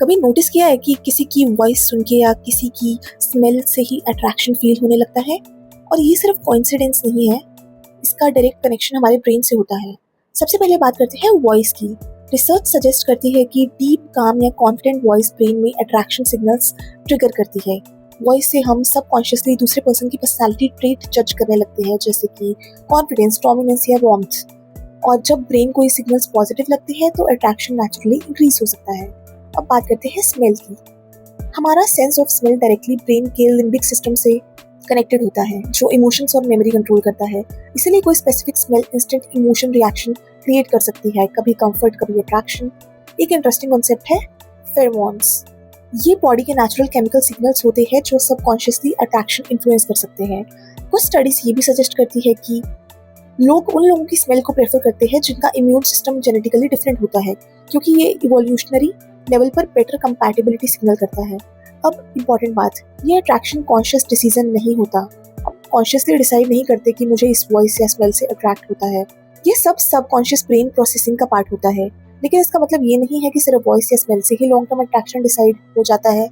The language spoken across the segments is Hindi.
कभी नोटिस किया है कि किसी की वॉइस सुन के या किसी की स्मेल से ही अट्रैक्शन फील होने लगता है? और ये सिर्फ कोइंसिडेंस नहीं है, इसका डायरेक्ट कनेक्शन हमारे ब्रेन से होता है। सबसे पहले बात करते हैं वॉइस की। रिसर्च सजेस्ट करती है कि डीप, काम या कॉन्फिडेंट वॉइस ब्रेन में अट्रैक्शन सिग्नल्स ट्रिगर करती है। वॉइस से हम सबकॉन्शियसली दूसरे पर्सन की पर्सनालिटी ट्रेट जज करने लगते हैं, जैसे कि कॉन्फिडेंस, डोमिनेंस या वार्मथ। और जब ब्रेन को ये सिग्नल्स पॉजिटिव लगते हैं तो अट्रैक्शन नेचुरली इंक्रीज हो सकता है। अब बात करते हैं स्मेल की। हमारा sense of smell directly brain के लिम्बिक सिस्टम से कनेक्टेड होता है, जो इमोशंस और मेमोरी कंट्रोल करता है। इसीलिए कोई specific smell instant emotion reaction create कर सकती है, कभी कंफर्ट, कभी अट्रैक्शन। एक इंटरेस्टिंग कॉन्सेप्ट है फेरोमोन्स। ये बॉडी के नेचुरल केमिकल सिग्नल्स होते हैं जो सबकॉन्शियसली अट्रैक्शन इन्फ्लुएंस कर सकते हैं। कुछ स्टडीज ये भी सजेस्ट करती है कि लोग उन लोगों की स्मेल को प्रेफर करते हैं जिनका इम्यून सिस्टम जेनेटिकली डिफरेंट होता है, क्योंकि ये इवोल्यूशनरी लेवल पर बेटर कंपैटिबिलिटी सिग्नल करता है। अब इम्पॉर्टेंट बात, ये अट्रैक्शन कॉन्शियस डिसीजन नहीं होता। अब कॉन्शियसली डिसाइड नहीं करते कि मुझे इस वॉइस या स्मेल से अट्रैक्ट होता है। ये सब सबकॉन्शियस ब्रेन प्रोसेसिंग का पार्ट होता है। लेकिन इसका मतलब ये नहीं है कि सिर्फ वॉइस या स्मेल से ही लॉन्ग टर्म अट्रैक्शन डिसाइड हो जाता है।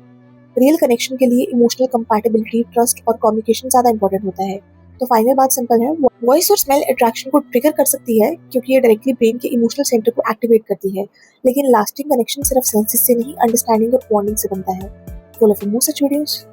रियल कनेक्शन के लिए इमोशनल कंपैटिबिलिटी, ट्रस्ट और कम्युनिकेशन ज्यादा इंपॉर्टेंट होता है। तो फाइनल बात सिंपल है, वॉइस और स्मेल अट्रैक्शन को ट्रिगर कर सकती है क्योंकि ये डायरेक्टली ब्रेन के इमोशनल सेंटर को एक्टिवेट करती है। लेकिन लास्टिंग कनेक्शन सिर्फ सेंसेस से नहीं, अंडरस्टैंडिंग और बॉन्डिंग से बनता है। Follow for more such videos.